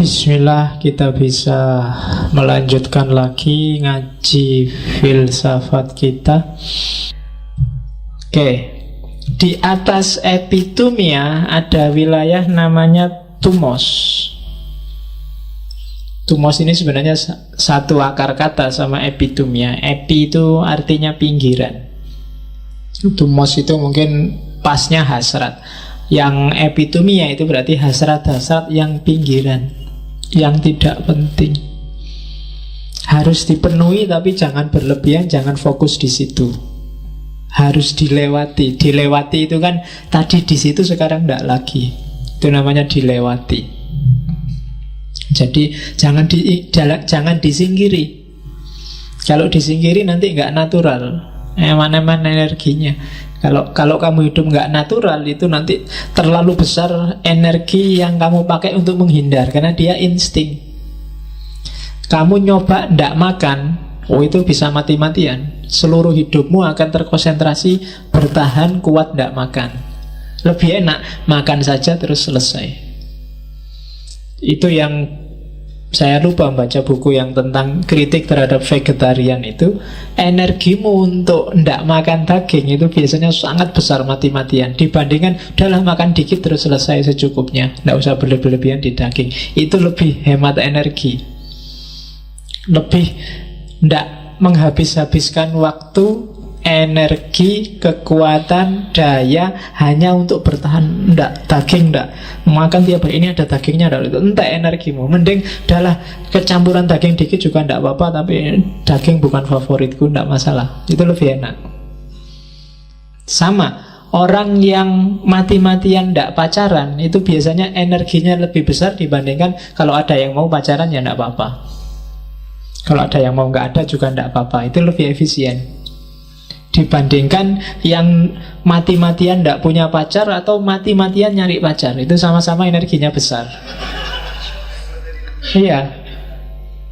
Bismillah, kita bisa melanjutkan lagi ngaji filsafat kita. Oke, di atas epitumia ada wilayah namanya tumos. Tumos ini sebenarnya satu akar kata sama epitumia. Epi itu artinya pinggiran. Tumos itu mungkin pasnya hasrat. Yang epitumia itu berarti hasrat-hasrat yang pinggiran, yang tidak penting. Harus dipenuhi tapi jangan berlebihan, jangan fokus di situ. Harus dilewati. Dilewati itu kan tadi di situ, sekarang tidak lagi. Itu namanya dilewati. Jadi jangan disingkiri. Kalau disingkiri nanti nggak natural, eman-eman energinya. Kalau kamu hidup nggak natural, itu nanti terlalu besar energi yang kamu pakai untuk menghindar, karena dia insting. Kamu nyoba ndak makan, itu bisa mati-matian. Seluruh hidupmu akan terkonsentrasi bertahan kuat ndak makan. Lebih enak makan saja terus selesai. Itu yang saya lupa baca buku yang tentang kritik terhadap vegetarian itu. Energimu untuk ndak makan daging itu biasanya sangat besar mati-matian, dibandingkan udahlah makan dikit terus selesai secukupnya, ndak usah berlebihan di daging. Itu lebih hemat energi, lebih ndak menghabis-habiskan waktu, energi, kekuatan, daya hanya untuk bertahan. Ndak, daging ndak makan tiap hari, ini ada dagingnya, entek energimu. Mending adalah kecampuran daging dikit juga ndak apa-apa, tapi daging bukan favoritku, ndak masalah. Itu lebih enak. Sama orang yang mati-matian ndak pacaran, itu biasanya energinya lebih besar dibandingkan kalau ada yang mau pacaran ya ndak apa-apa. Kalau ada yang mau nggak ada juga ndak apa-apa. Itu lebih efisien dibandingkan yang mati-matian tidak punya pacar atau mati-matian nyari pacar. Itu sama-sama energinya besar. Iya,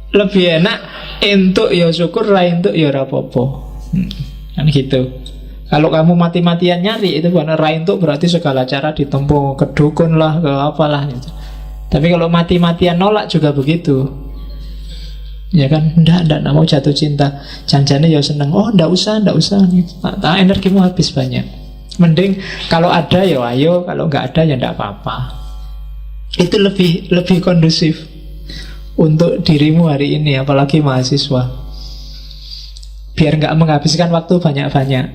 lebih enak entuk ya syukur, ra entuk ya rapopo. Kan gitu. Kalau kamu mati-matian nyari, itu bukan ra entuk, berarti segala cara ditempuh, ke dukun lah, ke apalah gitu. Tapi kalau mati-matian nolak juga begitu. Ya kan, enggak mau jatuh cinta, janjane ya seneng, oh enggak usah gitu. Nah, energimu habis banyak. Mending kalau ada ya ayo, kalau enggak ada ya enggak apa-apa. Itu lebih kondusif untuk dirimu hari ini, apalagi mahasiswa, biar enggak menghabiskan waktu banyak-banyak.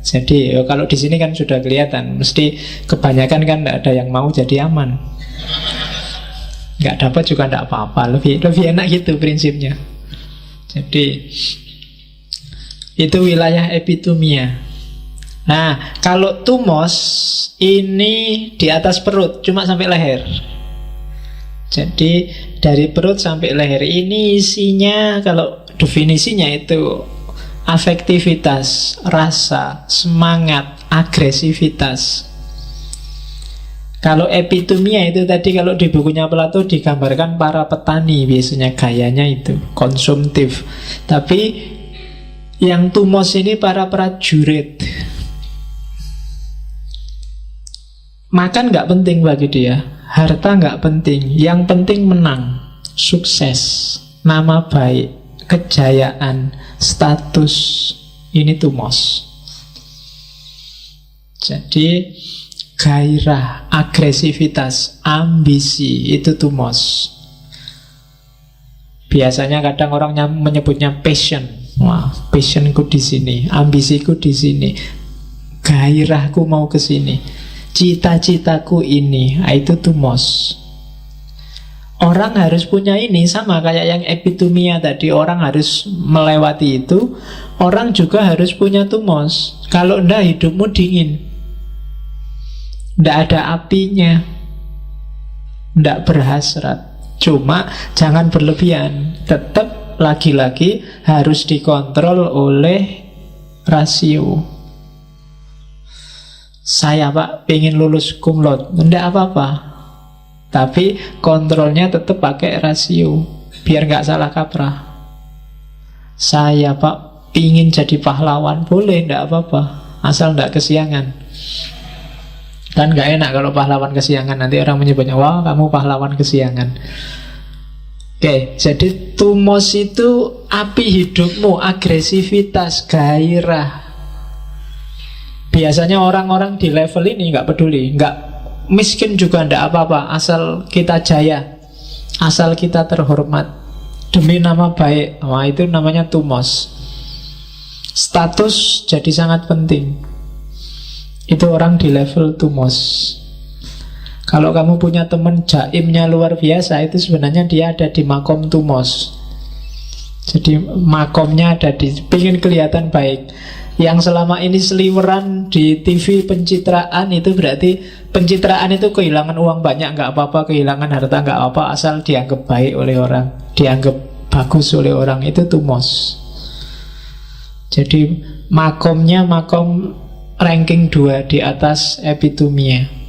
Jadi kalau di sini kan sudah kelihatan, mesti kebanyakan kan enggak ada yang mau, jadi aman. Nggak dapat juga nggak apa-apa, lebih enak gitu prinsipnya. Jadi itu wilayah epitumia. Nah, kalau tumos ini di atas perut, cuma sampai leher. Jadi dari perut sampai leher ini isinya, kalau definisinya itu afektivitas, rasa, semangat, agresivitas. Kalau epitumia itu tadi, kalau di bukunya Plato digambarkan para petani, biasanya gayanya itu konsumtif. Tapi yang tumos ini para prajurit. Makan nggak penting bagi dia, harta nggak penting, yang penting menang, sukses, nama baik, kejayaan, status. Ini tumos. Jadi gairah, agresivitas, ambisi, itu tumos. Biasanya kadang orang menyebutnya passion. Wah, passionku di sini, ambisiku di sini, gairahku mau ke sini, cita-citaku ini. Itu tumos. Orang harus punya ini, sama kayak yang epitumia tadi. Orang harus melewati itu. Orang juga harus punya tumos. Kalau enggak, hidupmu dingin, nggak ada apinya, nggak berhasrat. Cuma jangan berlebihan. Tetap lagi-lagi harus dikontrol oleh rasio. Saya Pak pengen lulus cum laude, nggak apa-apa, tapi kontrolnya tetap pakai rasio, biar nggak salah kaprah. Saya Pak pingin jadi pahlawan, boleh, nggak apa-apa, asal nggak kesiangan. Kan gak enak kalau pahlawan kesiangan, nanti orang menyebutnya, wah kamu pahlawan kesiangan. Oke, jadi tumos itu api hidupmu, agresivitas, gairah. Biasanya orang-orang di level ini nggak peduli, nggak miskin juga ndak apa-apa, asal kita jaya, asal kita terhormat demi nama baik. Wah, itu namanya tumos. Status jadi sangat penting. Itu orang di level tumos. Kalau kamu punya teman jaimnya luar biasa, itu sebenarnya dia ada di makom tumos. Jadi makomnya ada di, pengen kelihatan baik. Yang selama ini seliweran di TV pencitraan, itu berarti pencitraan itu kehilangan uang banyak nggak apa-apa, kehilangan harta nggak apa-apa, asal dianggap baik oleh orang, dianggap bagus oleh orang. Itu tumos. Jadi makomnya makom ranking 2 di atas epitumia.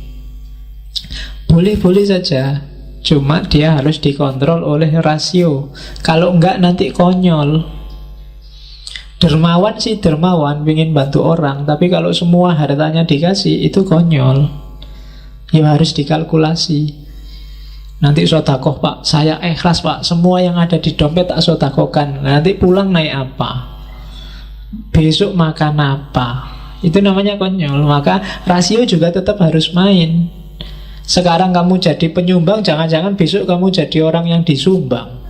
Boleh-boleh saja, cuma dia harus dikontrol oleh rasio. Kalau enggak nanti konyol. Dermawan sih dermawan, ingin bantu orang, tapi kalau semua hartanya dikasih, itu konyol. Ya harus dikalkulasi. Nanti sodakoh pak, saya ikhlas pak, semua yang ada di dompet tak sodakohkan. Nanti pulang naik apa? Besok makan apa? Itu namanya konyol. Maka rasio juga tetap harus main. Sekarang kamu jadi penyumbang, jangan-jangan besok kamu jadi orang yang disumbang.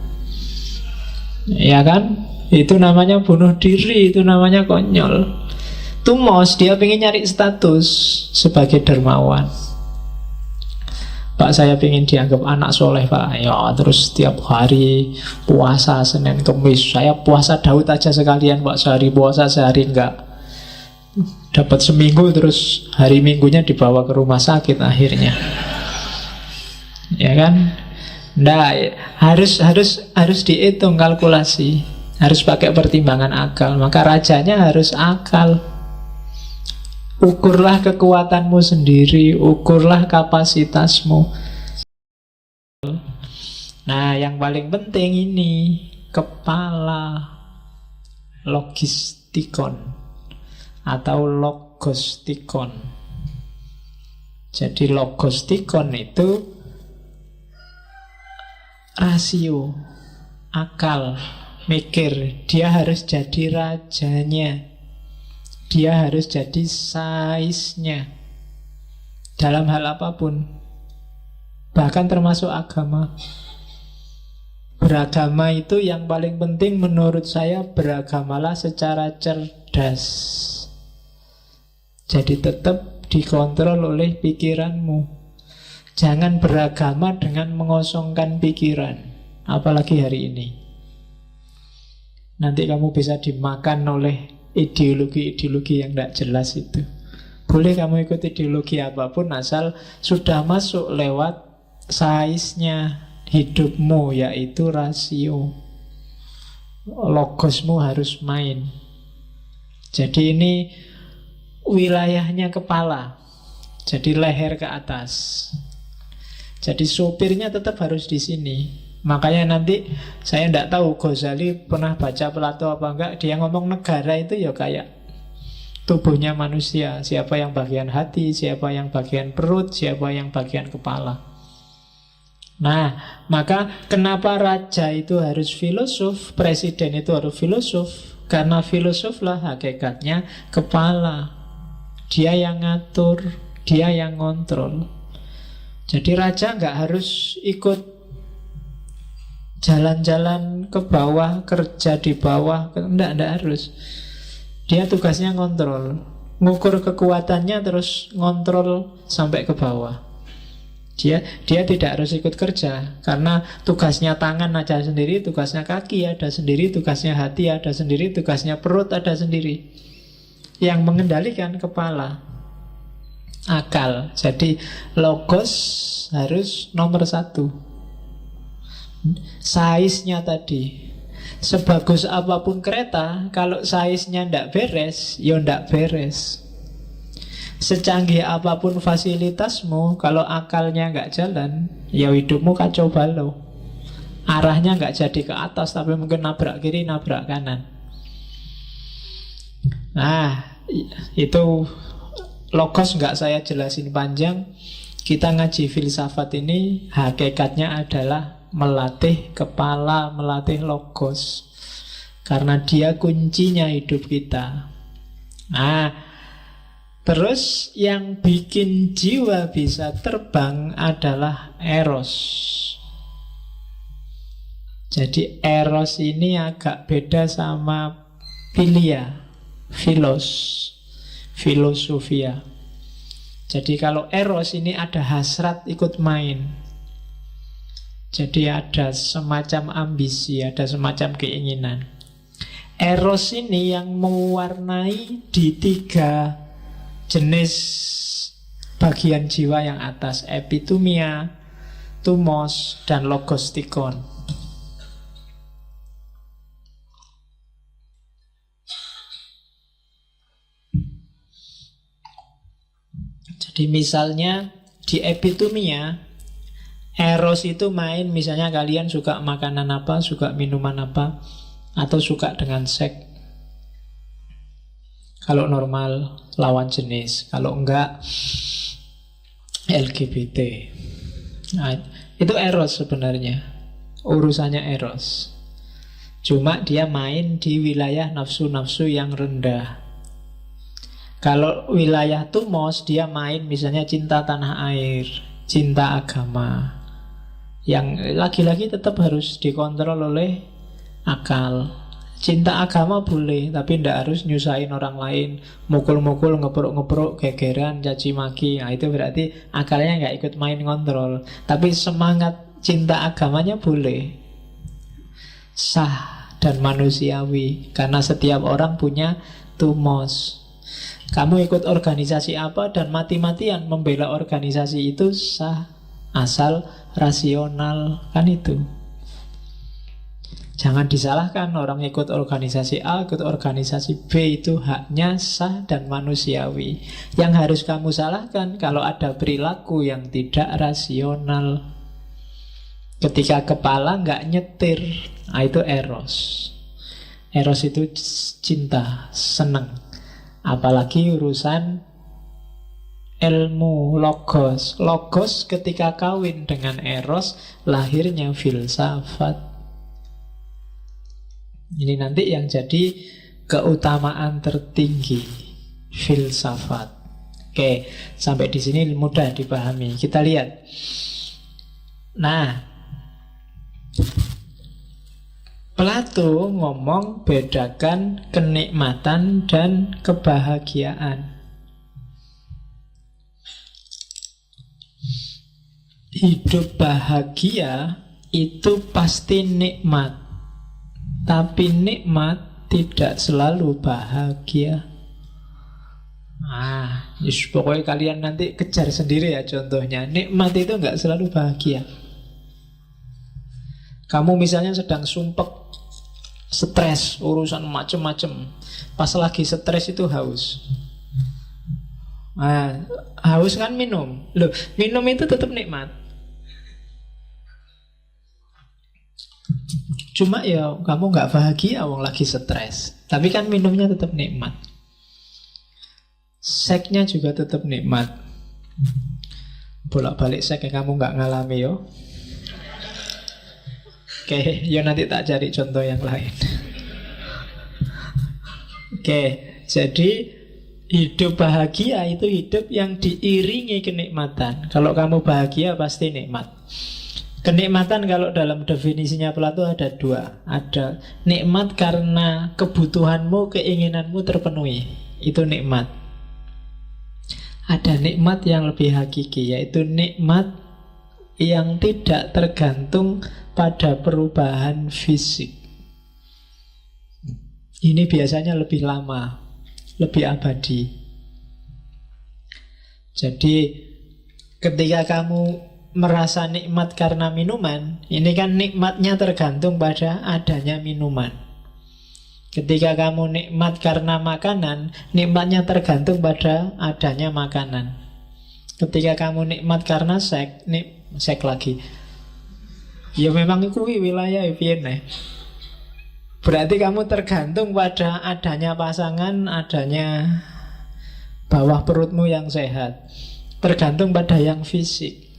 Ya kan? Itu namanya bunuh diri, itu namanya konyol. Tumos, dia pengen nyari status sebagai dermawan. Pak, saya pengen dianggap anak soleh pak. Ya terus setiap hari puasa Senin Kemis. Saya puasa Daud aja sekalian pak, sehari puasa sehari enggak. Dapat seminggu, terus hari minggunya dibawa ke rumah sakit akhirnya. Ya kan? Nah, harus dihitung kalkulasi, harus pakai pertimbangan akal. Maka rajanya harus akal. Ukurlah kekuatanmu sendiri, ukurlah kapasitasmu. Nah, yang paling penting ini kepala, logistikon atau logostikon. Jadi logostikon itu rasio, akal, mikir. Dia harus jadi rajanya, dia harus jadi saiznya dalam hal apapun, bahkan termasuk agama. Beragama itu yang paling penting menurut saya, beragamalah secara cerdas. Jadi tetap dikontrol oleh pikiranmu. Jangan beragama dengan mengosongkan pikiran. Apalagi hari ini. Nanti kamu bisa dimakan oleh ideologi-ideologi yang tidak jelas itu. Boleh kamu ikut ideologi apapun, asal sudah masuk lewat size-nya hidupmu, yaitu rasio. Logosmu harus main. Jadi ini wilayahnya kepala, jadi leher ke atas. Jadi sopirnya tetap harus di sini. Makanya nanti saya tidak tahu Ghazali pernah baca Plato apa enggak. Dia ngomong negara itu ya kayak tubuhnya manusia. Siapa yang bagian hati, siapa yang bagian perut, siapa yang bagian kepala. Nah, maka kenapa raja itu harus filosof, presiden itu harus filosof? Karena filosof lah hakikatnya kepala. Dia yang ngatur, dia yang ngontrol. Jadi raja nggak harus ikut jalan-jalan ke bawah, kerja di bawah, enggak harus. Dia tugasnya ngontrol, ngukur kekuatannya, terus ngontrol sampai ke bawah. Dia tidak harus ikut kerja, karena tugasnya tangan ada sendiri, tugasnya kaki ada sendiri, tugasnya hati ada sendiri, tugasnya perut ada sendiri. Yang mengendalikan kepala, akal. Jadi logos harus nomor 1. Size-nya tadi, sebagus apapun kereta, kalau size-nya ndak beres, ya ndak beres. Secanggih apapun fasilitasmu, kalau akalnya nggak jalan, ya hidupmu kacau balau. Arahnya nggak jadi ke atas, tapi mungkin nabrak kiri, nabrak kanan. Nah, itu logos nggak saya jelasin panjang. Kita ngaji filsafat ini hakikatnya adalah melatih kepala, melatih logos. Karena dia kuncinya hidup kita. Nah, terus yang bikin jiwa bisa terbang adalah eros. Jadi eros ini agak beda sama philia, filosofia. Jadi kalau eros ini ada hasrat ikut main. Jadi ada semacam ambisi, ada semacam keinginan. Eros ini yang mewarnai di 3 jenis bagian jiwa yang atas, epitumia, tumos, dan logostikon. Jadi misalnya di epitumia, eros itu main, misalnya kalian suka makanan apa, suka minuman apa, atau suka dengan seks. Kalau normal lawan jenis, kalau enggak LGBT. Nah, itu eros sebenarnya. Urusannya eros. Cuma dia main di wilayah nafsu-nafsu yang rendah. Kalau wilayah tumos, dia main misalnya cinta tanah air, cinta agama, yang lagi-lagi tetap harus dikontrol oleh akal. Cinta agama boleh, tapi tidak harus nyusahin orang lain, mukul-mukul, ngepruk-ngepruk, gegeran, caci maki. Nah, itu berarti akalnya nggak ikut main kontrol. Tapi semangat cinta agamanya boleh, sah dan manusiawi, karena setiap orang punya tumos. Kamu ikut organisasi apa dan mati-matian membela organisasi itu sah, asal rasional, kan itu. Jangan disalahkan orang ikut organisasi A, ikut organisasi B, itu haknya sah dan manusiawi. Yang harus kamu salahkan kalau ada perilaku yang tidak rasional. Ketika kepala nggak nyetir, nah itu eros. Eros itu cinta, seneng. Apalagi urusan ilmu, logos. Logos ketika kawin dengan eros, lahirnya filsafat. Ini nanti yang jadi keutamaan tertinggi, filsafat. Oke, sampai di sini mudah dipahami. Kita lihat. Nah, Plato ngomong bedakan kenikmatan dan kebahagiaan. Hidup bahagia itu pasti nikmat, tapi nikmat tidak selalu bahagia. Pokoknya kalian nanti kejar sendiri ya contohnya. Nikmat itu nggak selalu bahagia. Kamu misalnya sedang sumpek, stres, urusan macem-macem. Pas lagi stres itu haus. Haus kan minum. Loh, minum itu tetap nikmat. Cuma ya kamu nggak bahagia wong lagi stres. Tapi kan minumnya tetap nikmat. Seksnya juga tetap nikmat. Bolak-balik seks kamu nggak ngalami yo. Oke, ya nanti tak cari contoh yang lain. Oke, jadi hidup bahagia itu hidup yang diiringi kenikmatan. Kalau kamu bahagia pasti nikmat. Kenikmatan kalau dalam definisinya Plato ada 2. Ada nikmat karena kebutuhanmu, keinginanmu terpenuhi. Itu nikmat. Ada nikmat yang lebih hakiki, yaitu nikmat yang tidak tergantung pada perubahan fisik. Ini biasanya lebih lama, lebih abadi. Jadi ketika kamu merasa nikmat karena minuman, ini kan nikmatnya tergantung pada adanya minuman. Ketika kamu nikmat karena makanan, nikmatnya tergantung pada adanya makanan. Ketika kamu nikmat karena seks, seks lagi. Ya memang itu wilayah Vienne. Berarti kamu tergantung pada adanya pasangan, adanya bawah perutmu yang sehat. Tergantung pada yang fisik.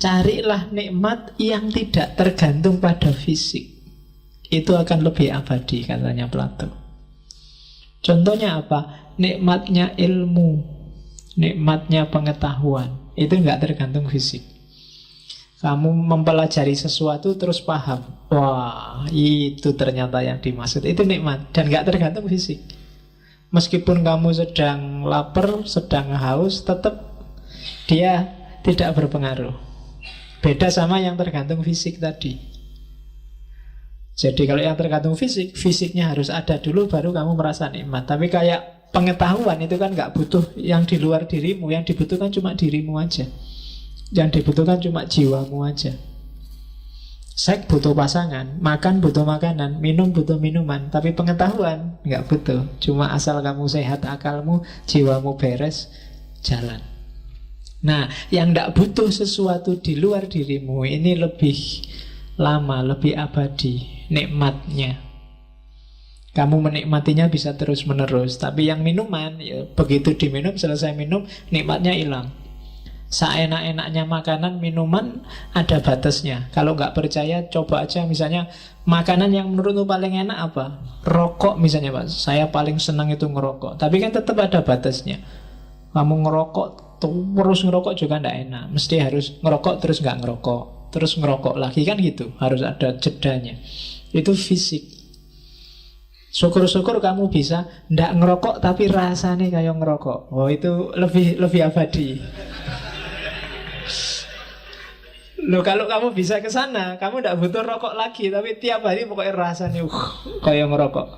Carilah nikmat yang tidak tergantung pada fisik. Itu akan lebih abadi, katanya Plato. Contohnya apa? Nikmatnya ilmu, nikmatnya pengetahuan. Itu nggak tergantung fisik. Kamu mempelajari sesuatu terus paham. Wah, itu ternyata yang dimaksud. Itu nikmat dan nggak tergantung fisik. Meskipun kamu sedang lapar, sedang haus, tetap dia tidak berpengaruh. Beda sama yang tergantung fisik tadi. Jadi kalau yang tergantung fisik, fisiknya harus ada dulu baru kamu merasa nikmat. Tapi kayak pengetahuan itu kan nggak butuh yang di luar dirimu. Yang dibutuhkan cuma dirimu aja. Yang dibutuhkan cuma jiwamu aja. Seks butuh pasangan, makan butuh makanan, minum butuh minuman. Tapi pengetahuan nggak butuh. Cuma asal kamu sehat akalmu, jiwamu beres, jalan. Nah, yang tidak butuh sesuatu di luar dirimu ini lebih lama, lebih abadi nikmatnya. Kamu menikmatinya bisa terus menerus. Tapi yang minuman, ya, begitu diminum, selesai minum, nikmatnya hilang. Seenak-enaknya makanan, minuman ada batasnya. Kalau nggak percaya, coba aja misalnya makanan yang menurutmu paling enak apa? Rokok misalnya, Pak. Saya paling senang itu ngerokok. Tapi kan tetap ada batasnya. Kamu ngerokok terus ngerokok juga tidak enak. Mesti harus ngerokok terus nggak ngerokok, terus ngerokok lagi, kan gitu. Harus ada jedanya. Itu fisik. Syukur-syukur kamu bisa tidak ngerokok tapi rasanya kayak ngerokok. Oh, itu lebih abadi. Loh, kalau kamu bisa ke sana, kamu tidak butuh rokok lagi, tapi tiap hari pokoknya rasanya kayak ngerokok.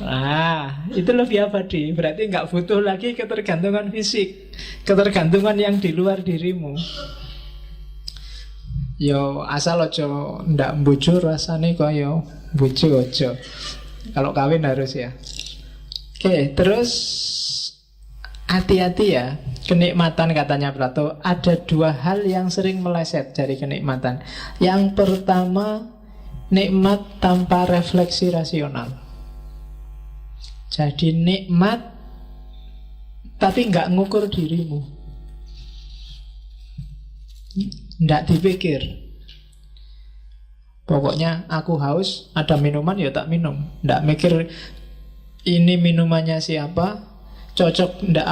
Nah, itu lebih abadi. Berarti nggak butuh lagi ketergantungan fisik, ketergantungan yang di luar dirimu. Yo asal ojo ndak mbujur rasane kaya bojo ojo. Kalau kawin harus ya. Oke, terus hati-hati ya. Kenikmatan katanya Plato, ada dua hal yang sering meleset dari kenikmatan. Yang pertama, nikmat tanpa refleksi rasional. Jadi nikmat tapi nggak ngukur dirimu, nggak dipikir. Pokoknya aku haus, ada minuman ya tak minum. Nggak mikir ini minumannya siapa, cocok ndak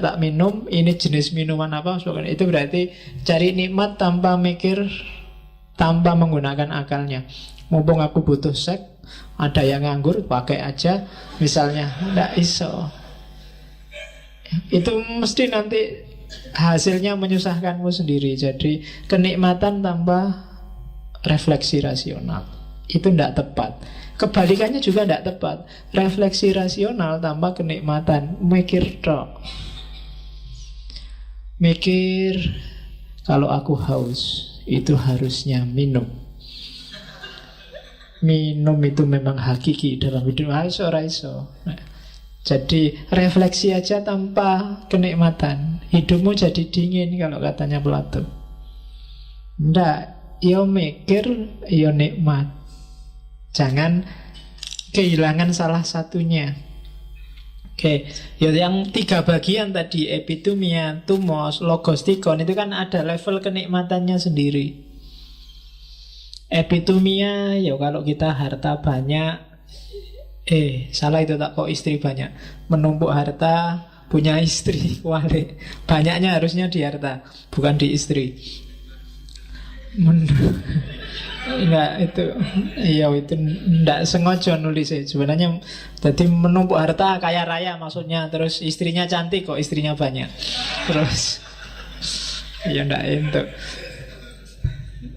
tak minum, ini jenis minuman apa. Itu berarti cari nikmat tanpa mikir, tanpa menggunakan akalnya. Mumpung aku butuh seks, ada yang nganggur, pakai aja misalnya. Nggak iso. Itu mesti nanti hasilnya menyusahkanmu sendiri. Jadi kenikmatan tanpa refleksi rasional itu tidak tepat. Kebalikannya juga tidak tepat. Refleksi rasional tanpa kenikmatan, mikir tok. Mikir, kalau aku haus itu harusnya minum. Minum itu memang hakiki dalam hidup. Iso ora iso. Jadi refleksi aja tanpa kenikmatan, hidupmu jadi dingin kalau katanya Plato. Ndak, yo mikir, yo nikmat. Jangan kehilangan salah satunya. Oke, ya yang tiga bagian tadi, epitumia, tumos, logostikon, itu kan ada level kenikmatannya sendiri. Epitumia, ya kalau kita harta banyak, salah itu tak, kok istri banyak. Menumpuk harta, punya istri, wale. Banyaknya harusnya di harta, bukan di istri. Enggak, itu iya, itu enggak sengaja nulis sebenarnya. Jadi menumpuk harta kaya raya maksudnya. Terus istrinya cantik kok istrinya banyak. Terus ya enggak itu.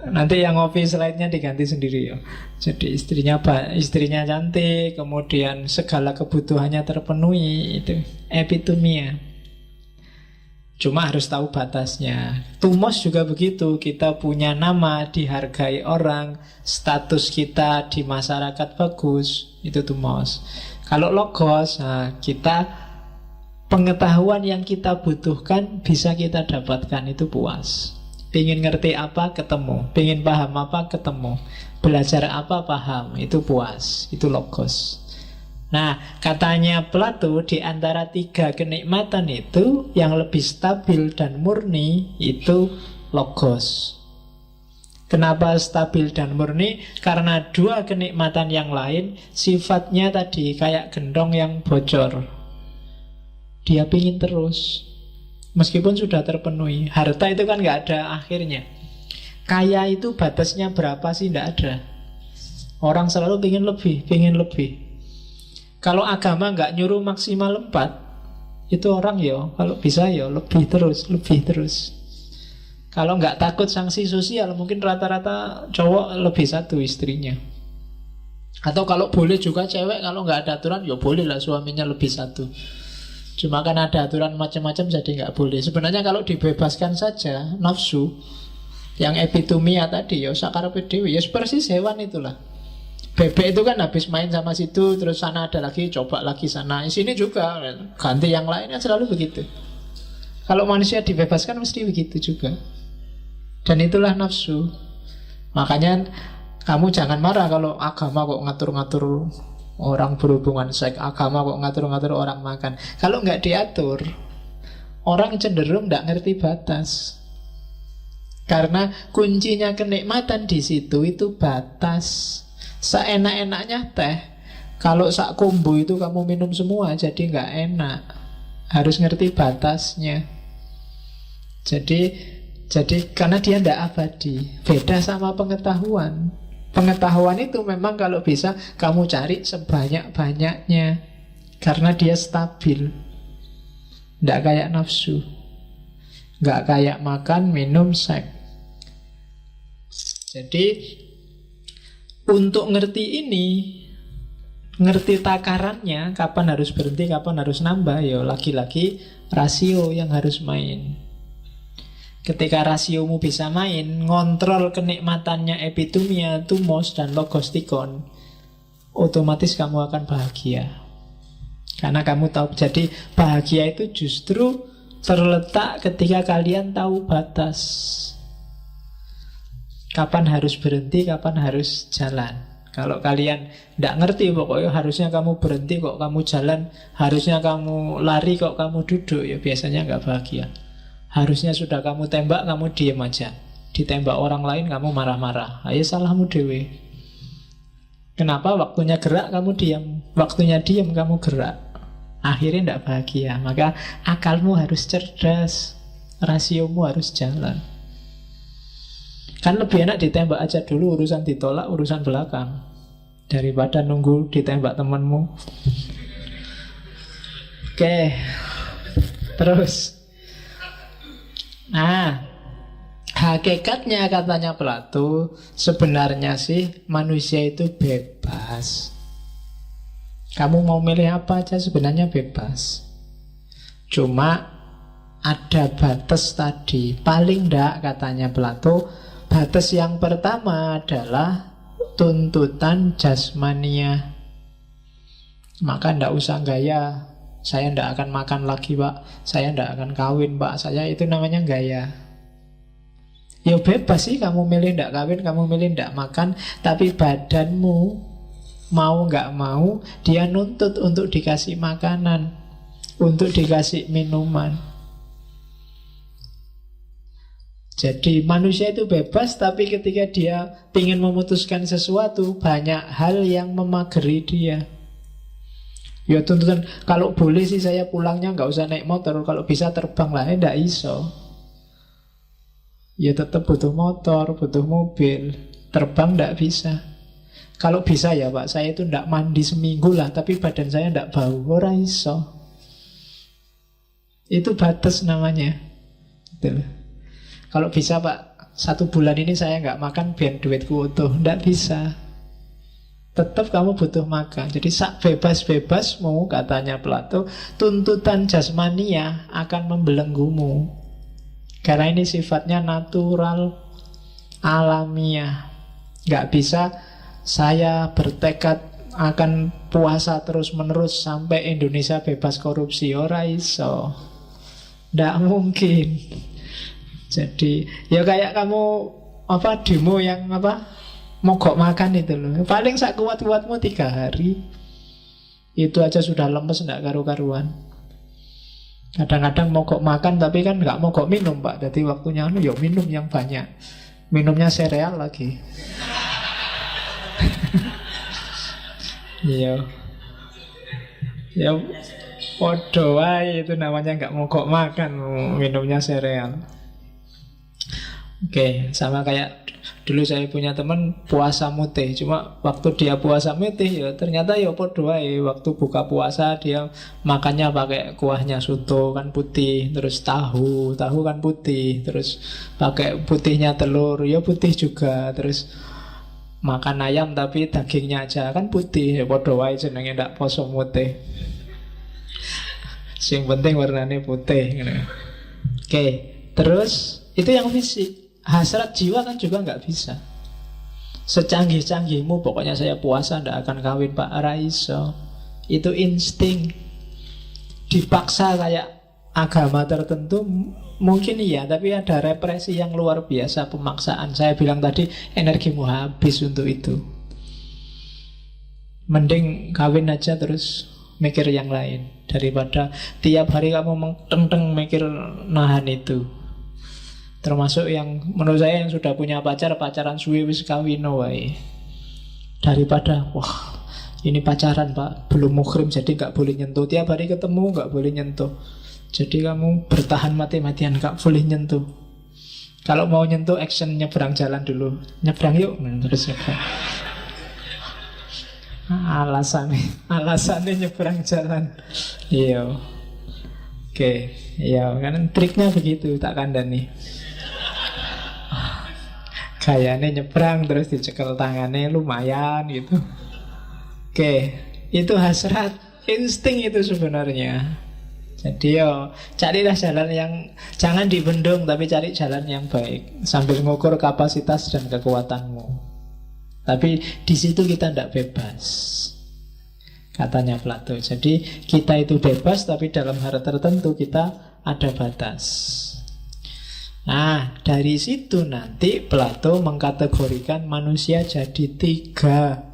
Nanti yang ngopi slide-nya diganti sendiri ya. Jadi istrinya cantik, kemudian segala kebutuhannya terpenuhi, itu epitumia. Cuma harus tahu batasnya. Tumos juga begitu. Kita punya nama, dihargai orang, status kita di masyarakat bagus, itu tumos. Kalau logos, kita pengetahuan yang kita butuhkan bisa kita dapatkan, itu puas. Pengen ngerti apa, ketemu. Pengen paham apa, ketemu. Belajar apa, paham. Itu puas, itu logos. Nah, katanya Plato, di antara tiga kenikmatan itu yang lebih stabil dan murni itu logos. Kenapa stabil dan murni? Karena dua kenikmatan yang lain sifatnya tadi kayak gendong yang bocor. Dia pingin terus meskipun sudah terpenuhi. Harta itu kan gak ada akhirnya. Kaya itu batasnya berapa sih? Tidak ada. Orang selalu pingin lebih, pingin lebih. Kalau agama gak nyuruh maksimal 4, itu orang ya kalau bisa ya lebih terus, lebih terus. Kalau nggak takut sanksi sosial, mungkin rata-rata cowok lebih satu istrinya. Atau kalau boleh juga cewek, kalau nggak ada aturan, ya boleh lah suaminya lebih satu. Cuma kan ada aturan macam-macam, jadi nggak boleh. Sebenarnya kalau dibebaskan saja nafsu, yang epitomia tadi, ya sakarepe dhewe, ya persis hewan itulah. Bebek itu kan habis main sama situ, terus sana ada lagi, coba lagi sana. Di sini juga ganti yang lainnya, selalu begitu. Kalau manusia dibebaskan mesti begitu juga. Dan itulah nafsu. Makanya kamu jangan marah kalau agama kok ngatur-ngatur orang berhubungan seks, agama kok ngatur-ngatur orang makan. Kalau nggak diatur, orang cenderung nggak ngerti batas. Karena kuncinya kenikmatan di situ itu batas. Seenak-enaknya teh, kalau sak kumbu itu kamu minum semua, jadi nggak enak. Harus ngerti batasnya. Jadi karena dia tidak abadi. Beda sama pengetahuan. Pengetahuan itu memang kalau bisa kamu cari sebanyak-banyaknya, karena dia stabil. Tidak kayak nafsu, nggak kayak makan, minum, seks. Jadi untuk ngerti ini, ngerti takarannya, kapan harus berhenti, kapan harus nambah, ya lagi-lagi rasio yang harus main. Ketika rasiomu bisa main, ngontrol kenikmatannya epitomia, tumos, dan logostikon, otomatis kamu akan bahagia. Karena kamu tahu, jadi bahagia itu justru terletak ketika kalian tahu batas. Kapan harus berhenti, kapan harus jalan. Kalau kalian tidak ngerti, pokoknya harusnya kamu berhenti kok kamu jalan, harusnya kamu lari kok kamu duduk, ya biasanya nggak bahagia. Harusnya sudah kamu tembak, kamu diem aja. Ditembak orang lain, kamu marah-marah. Ayo salahmu dewe. Kenapa waktunya gerak, kamu diam. Waktunya diam, kamu gerak. Akhirnya tidak bahagia. Maka akalmu harus cerdas, rasiomu harus jalan. Kan lebih enak ditembak aja dulu, urusan ditolak, urusan belakang, daripada nunggu ditembak temanmu. Oke. Terus, nah, hakikatnya katanya Plato, sebenarnya sih manusia itu bebas. Kamu mau milih apa aja sebenarnya bebas. Cuma ada batas tadi. Paling enggak katanya Plato, batas yang pertama adalah tuntutan jasmania. Maka enggak usah gaya, saya tidak akan makan lagi pak, saya tidak akan kawin pak, saya itu namanya gaya. Ya bebas sih, kamu milih tidak kawin, kamu milih tidak makan, tapi badanmu mau nggak mau dia nuntut untuk dikasih makanan, untuk dikasih minuman. Jadi manusia itu bebas, tapi ketika dia ingin memutuskan sesuatu, banyak hal yang memageri dia. Ya tuntutan, kalau boleh sih saya pulangnya nggak usah naik motor, kalau bisa terbang lah, nggak iso. Ya tetap butuh motor, butuh mobil, terbang nggak bisa. Kalau bisa ya pak, saya itu nggak mandi seminggu lah, tapi badan saya nggak bau, ora iso. Itu batas namanya. Betul. Kalau bisa pak, 1 bulan ini saya nggak makan biar duitku utuh, nggak bisa. Tetap kamu butuh makan. Jadi sak bebas-bebasmu, katanya Plato, tuntutan jasmania akan membelenggumu. Karena ini sifatnya natural, alamiah. Gak bisa saya bertekad akan puasa terus-menerus sampai Indonesia bebas korupsi. Ora iso. Nggak mungkin. Jadi ya kayak kamu demo yang mogok makan itu loh. Paling sak kuat-kuatmu 3 hari. Itu aja sudah lemes, enggak karu-karuan. Kadang-kadang mogok makan tapi kan enggak mogok minum pak. Jadi waktunya ya minum yang banyak. Minumnya sereal lagi. Iya. Ya podo wae itu namanya nggak mogok makan, minumnya sereal. Oke, sama kayak dulu saya punya teman puasa mutih. Cuma waktu dia puasa mutih ya ternyata ya podo wae. Waktu buka puasa dia makannya pakai kuahnya soto kan putih, terus tahu kan putih, terus pakai putihnya telur ya putih juga, terus makan ayam tapi dagingnya aja kan putih, ya podo wae jenenge ndak poso mutih. Yang penting warnanya putih gitu. Oke, terus itu yang fisik. Hasrat jiwa kan juga nggak bisa. Secanggih-canggihmu pokoknya saya puasa ndak akan kawin Pak, raiso. Itu insting. Dipaksa kayak agama tertentu mungkin iya, tapi ada represi yang luar biasa, pemaksaan. Saya bilang tadi energimu habis untuk itu. Mending kawin aja terus mikir yang lain daripada tiap hari kamu teng mikir nahan itu. Termasuk yang menurut saya yang sudah punya pacaran suwe wis kawin wae. Daripada wah ini pacaran Pak belum muhrim jadi nggak boleh nyentuh, tiap hari ketemu nggak boleh nyentuh. Jadi kamu bertahan mati-matian nggak boleh nyentuh. Kalau mau nyentuh action nyebrang jalan dulu, nyebrang yuk terus nyebrang. Alasannya nyebrang jalan. Iya. Oke, iya kan triknya begitu tak kandani. Kayaknya nyebrang terus dicekel tangannya lumayan gitu. Oke, itu hasrat, insting itu sebenarnya. Jadi yo carilah jalan yang jangan dibendung, tapi cari jalan yang baik sambil ngukur kapasitas dan kekuatanmu. Tapi di situ kita tidak bebas, katanya Plato. Jadi kita itu bebas, tapi dalam hal tertentu kita ada batas. Nah, dari situ nanti Plato mengkategorikan manusia jadi 3.